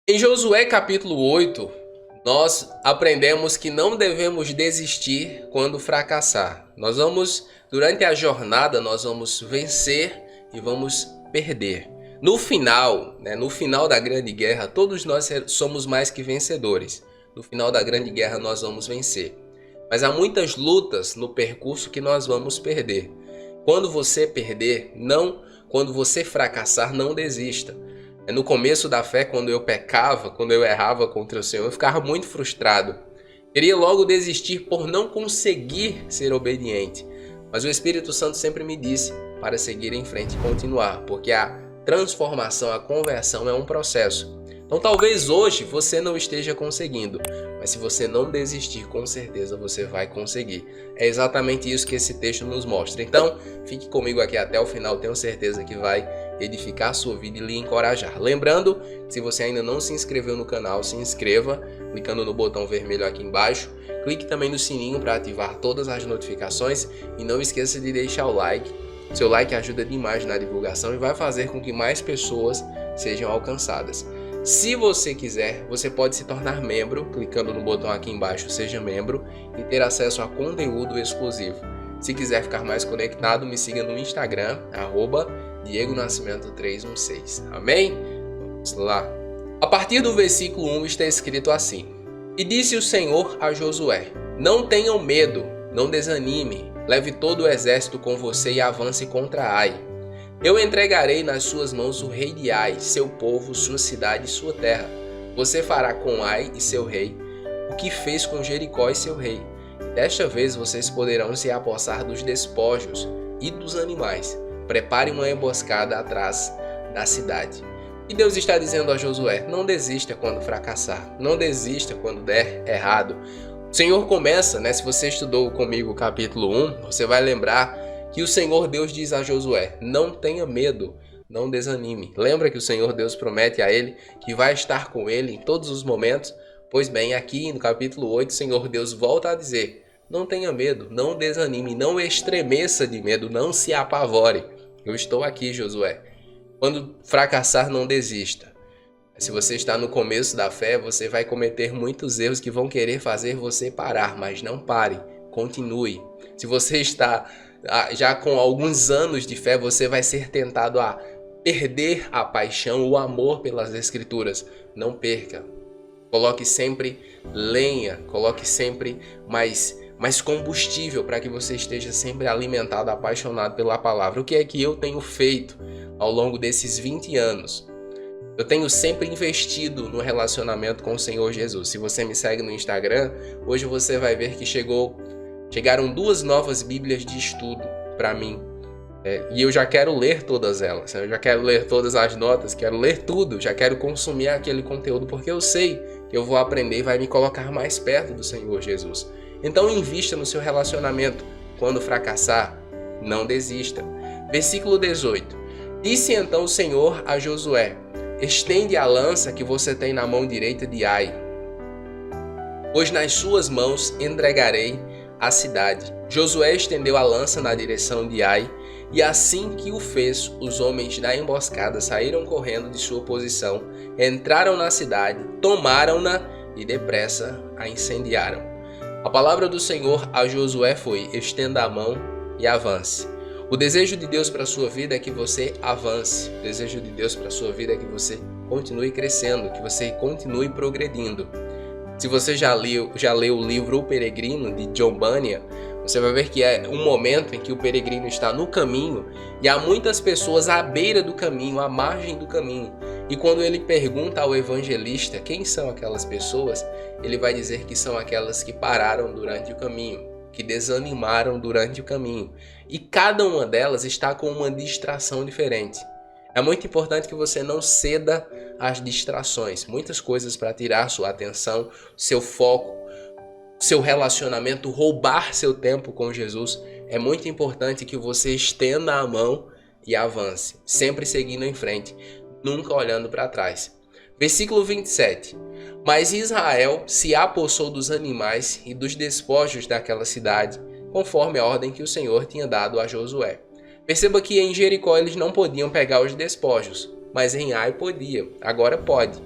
Em Josué capítulo 8, nós aprendemos que não devemos desistir quando fracassar. Durante a jornada, nós vamos vencer e vamos perder. No final da grande guerra, todos nós somos mais que vencedores. No final da grande guerra, nós vamos vencer. Mas há muitas lutas no percurso que nós vamos perder. Quando você perder, quando você fracassar, não desista. No começo da fé, quando eu pecava, quando eu errava contra o Senhor, eu ficava muito frustrado. Queria logo desistir por não conseguir ser obediente. Mas o Espírito Santo sempre me disse para seguir em frente e continuar, porque a transformação, a conversão é um processo. Então talvez hoje você não esteja conseguindo, mas se você não desistir, com certeza você vai conseguir. É exatamente isso que esse texto nos mostra. Então, fique comigo aqui até o final, tenho certeza que vai edificar a sua vida e lhe encorajar. Lembrando, se você ainda não se inscreveu no canal, se inscreva clicando no botão vermelho aqui embaixo. Clique também no sininho para ativar todas as notificações e não esqueça de deixar o like. Seu like ajuda demais na divulgação e vai fazer com que mais pessoas sejam alcançadas. Se você quiser, você pode se tornar membro, clicando no botão aqui embaixo, seja membro, e ter acesso a conteúdo exclusivo. Se quiser ficar mais conectado, me siga no Instagram, @DiegoNascimento316. Amém? Vamos lá. A partir do versículo 1 está escrito assim: E disse o Senhor a Josué: Não tenham medo, não desanime, leve todo o exército com você e avance contra Ai. Eu entregarei nas suas mãos o rei de Ai, seu povo, sua cidade e sua terra. Você fará com Ai e seu rei o que fez com Jericó e seu rei. Desta vez vocês poderão se apossar dos despojos e dos animais. Prepare uma emboscada atrás da cidade. E Deus está dizendo a Josué: não desista quando fracassar, não desista quando der errado. O Senhor começa, se você estudou comigo o capítulo 1, você vai lembrar que o Senhor Deus diz a Josué: não tenha medo, não desanime. Lembra que o Senhor Deus promete a ele que vai estar com ele em todos os momentos? Pois bem, aqui no capítulo 8, o Senhor Deus volta a dizer: não tenha medo, não desanime, não estremeça de medo, não se apavore. Eu estou aqui, Josué. Quando fracassar, não desista. Se você está no começo da fé, você vai cometer muitos erros que vão querer fazer você parar, mas não pare, continue. Se você está já com alguns anos de fé, você vai ser tentado a perder a paixão, o amor pelas Escrituras. Não perca. Coloque sempre lenha, coloque sempre mais combustível para que você esteja sempre alimentado, apaixonado pela palavra. O que é que eu tenho feito ao longo desses 20 anos? Eu tenho sempre investido no relacionamento com o Senhor Jesus. Se você me segue no Instagram, hoje você vai ver que chegaram 2 novas Bíblias de estudo para mim. E eu já quero ler todas elas. Eu já quero ler todas as notas, quero ler tudo. Já quero consumir aquele conteúdo porque eu sei que eu vou aprender e vai me colocar mais perto do Senhor Jesus. Então invista no seu relacionamento. Quando fracassar, não desista. Versículo 18. Disse então o Senhor a Josué: Estende a lança que você tem na mão direita de Ai, pois nas suas mãos entregarei a cidade. Josué estendeu a lança na direção de Ai, e assim que o fez, os homens da emboscada saíram correndo de sua posição, entraram na cidade, tomaram-na e depressa a incendiaram. A palavra do Senhor a Josué foi: estenda a mão e avance. O desejo de Deus para a sua vida é que você avance. O desejo de Deus para a sua vida é que você continue crescendo, que você continue progredindo. Se você já leu o livro O Peregrino, de John Bunyan, você vai ver que é um momento em que o peregrino está no caminho e há muitas pessoas à beira do caminho, à margem do caminho. E quando ele pergunta ao evangelista quem são aquelas pessoas, ele vai dizer que são aquelas que pararam durante o caminho, que desanimaram durante o caminho. E cada uma delas está com uma distração diferente. É muito importante que você não ceda às distrações. Muitas coisas para tirar sua atenção, seu foco, seu relacionamento, roubar seu tempo com Jesus. É muito importante que você estenda a mão e avance, sempre seguindo em frente, nunca olhando para trás. Versículo 27. Mas Israel se apossou dos animais e dos despojos daquela cidade, conforme a ordem que o Senhor tinha dado a Josué. Perceba que em Jericó eles não podiam pegar os despojos, mas em Ai podia, agora pode.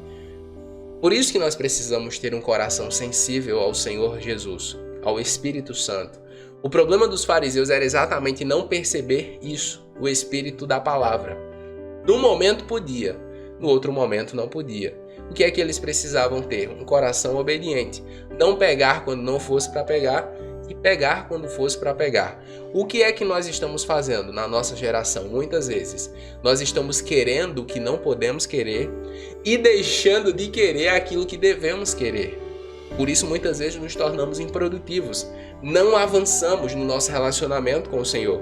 Por isso que nós precisamos ter um coração sensível ao Senhor Jesus, ao Espírito Santo. O problema dos fariseus era exatamente não perceber isso, o Espírito da palavra. Num momento podia, no outro momento não podia. O que é que eles precisavam ter? Um coração obediente. Não pegar quando não fosse para pegar e pegar quando fosse para pegar. O que é que nós estamos fazendo na nossa geração? Muitas vezes nós estamos querendo o que não podemos querer e deixando de querer aquilo que devemos querer. Por isso muitas vezes nos tornamos improdutivos. Não avançamos no nosso relacionamento com o Senhor.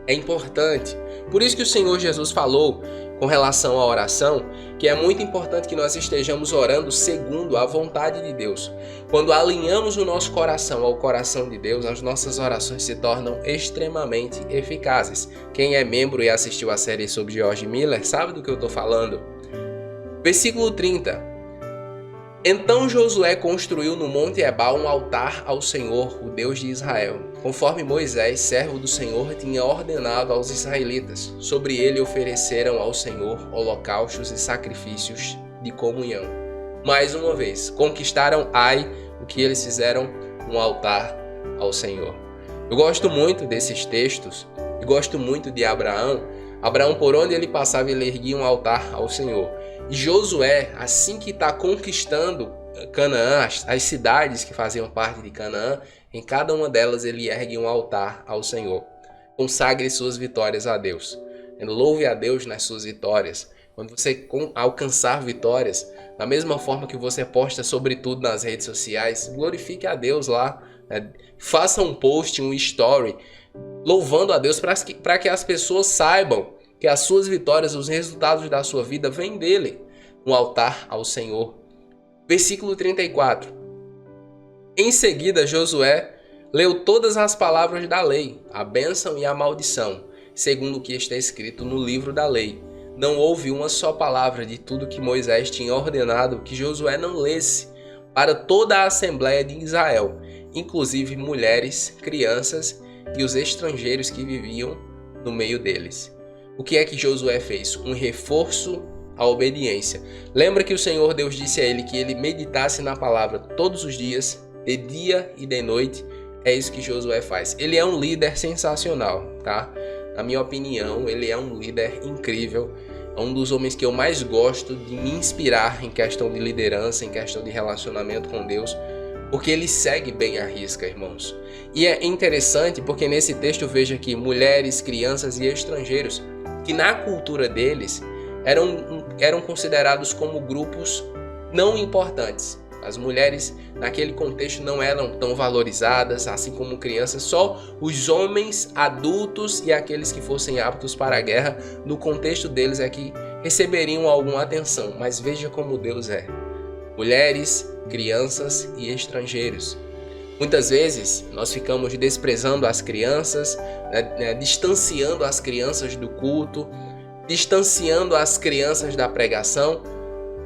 É importante. Por isso que o Senhor Jesus falou com relação à oração, que é muito importante que nós estejamos orando segundo a vontade de Deus. Quando alinhamos o nosso coração ao coração de Deus, as nossas orações se tornam extremamente eficazes. Quem é membro e assistiu a série sobre George Miller sabe do que eu estou falando. Versículo 30. Então Josué construiu no Monte Ebal um altar ao Senhor, o Deus de Israel, conforme Moisés, servo do Senhor, tinha ordenado aos israelitas. Sobre ele ofereceram ao Senhor holocaustos e sacrifícios de comunhão. Mais uma vez, conquistaram Ai, o que eles fizeram? Um altar ao Senhor. Eu gosto muito desses textos e gosto muito de Abraão. Abraão, por onde ele passava, ele erguia um altar ao Senhor. E Josué, assim que está conquistando Canaã, as cidades que faziam parte de Canaã, em cada uma delas ele ergue um altar ao Senhor. Consagre suas vitórias a Deus. Louve a Deus nas suas vitórias. Quando você alcançar vitórias, da mesma forma que você posta sobre tudo nas redes sociais, glorifique a Deus lá. Faça um post, um story, louvando a Deus para que as pessoas saibam que as suas vitórias, os resultados da sua vida vêm dele. Um altar ao Senhor. Versículo 34. Em seguida, Josué leu todas as palavras da lei, a bênção e a maldição, segundo o que está escrito no livro da lei. Não houve uma só palavra de tudo que Moisés tinha ordenado que Josué não lesse para toda a Assembleia de Israel, inclusive mulheres, crianças e os estrangeiros que viviam no meio deles. O que é que Josué fez? Um reforço à obediência. Lembra que o Senhor Deus disse a ele que ele meditasse na palavra todos os dias, de dia e de noite? É isso que Josué faz. Ele é um líder sensacional, tá? Na minha opinião, ele é um líder incrível. É um dos homens que eu mais gosto de me inspirar em questão de liderança, em questão de relacionamento com Deus, porque ele segue bem a risca, irmãos. E é interessante porque nesse texto veja aqui mulheres, crianças e estrangeiros, que na cultura deles eram considerados como grupos não importantes. As mulheres naquele contexto não eram tão valorizadas, assim como crianças, só os homens adultos e aqueles que fossem aptos para a guerra, no contexto deles é que receberiam alguma atenção. Mas veja como Deus é. Mulheres, crianças e estrangeiros. Muitas vezes nós ficamos desprezando as crianças, distanciando as crianças do culto, distanciando as crianças da pregação,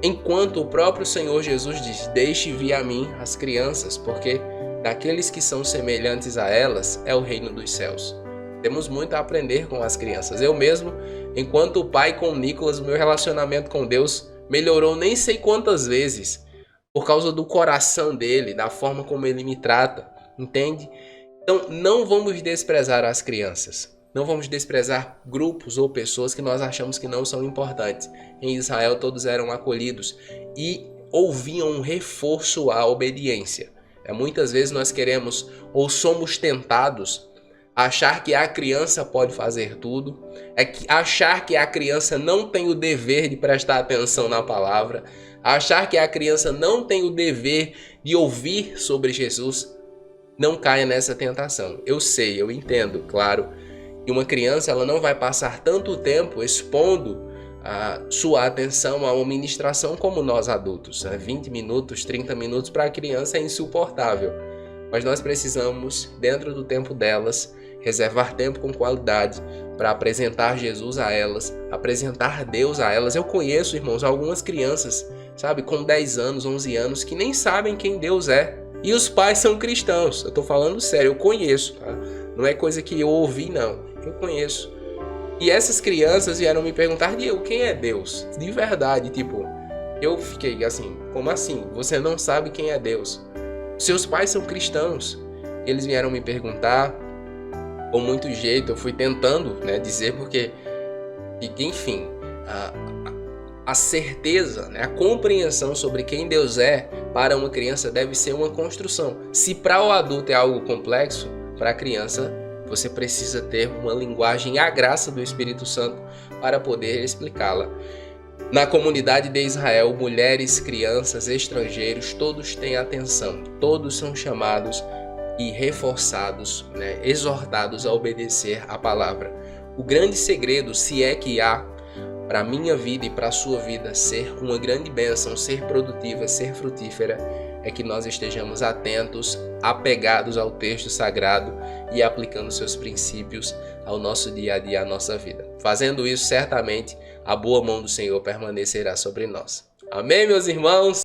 enquanto o próprio Senhor Jesus diz: deixe vir a mim as crianças, porque daqueles que são semelhantes a elas é o reino dos céus. Temos muito a aprender com as crianças. Eu mesmo, enquanto pai com o Nicolas, meu relacionamento com Deus melhorou nem sei quantas vezes, por causa do coração dele, da forma como ele me trata, entende? Então não vamos desprezar as crianças, não vamos desprezar grupos ou pessoas que nós achamos que não são importantes. Em Israel todos eram acolhidos e ouviam um reforço à obediência. Muitas vezes nós queremos ou somos tentados a achar que a criança pode fazer tudo, achar que a criança não tem o dever de prestar atenção na palavra, achar que a criança não tem o dever de ouvir sobre Jesus. Não caia nessa tentação. Eu sei, eu entendo, claro, que uma criança ela não vai passar tanto tempo expondo a sua atenção a uma ministração como nós adultos. 20 minutos, 30 minutos para a criança é insuportável. Mas nós precisamos, dentro do tempo delas, reservar tempo com qualidade para apresentar Jesus a elas, apresentar Deus a elas. Eu conheço, irmãos, algumas crianças, sabe, com 10 anos, 11 anos, que nem sabem quem Deus é. E os pais são cristãos. Eu estou falando sério, eu conheço, tá? Não é coisa que eu ouvi, não. Eu conheço. E essas crianças vieram me perguntar: Diego, quem é Deus? De verdade, tipo, Eu fiquei assim, como assim? Você não sabe quem é Deus? Seus pais são cristãos. Eles vieram me perguntar, com muito jeito, eu fui tentando, né, dizer porque, enfim, a certeza, né, a compreensão sobre quem Deus é para uma criança deve ser uma construção. Se para o adulto é algo complexo, para a criança você precisa ter uma linguagem e a graça do Espírito Santo para poder explicá-la. Na comunidade de Israel, mulheres, crianças, estrangeiros, todos têm atenção, todos são chamados e reforçados, né, exortados a obedecer a palavra. O grande segredo, se é que há, para a minha vida e para a sua vida ser uma grande bênção, ser produtiva, ser frutífera, é que nós estejamos atentos, apegados ao texto sagrado e aplicando seus princípios ao nosso dia a dia, à nossa vida. Fazendo isso, certamente, a boa mão do Senhor permanecerá sobre nós. Amém, meus irmãos?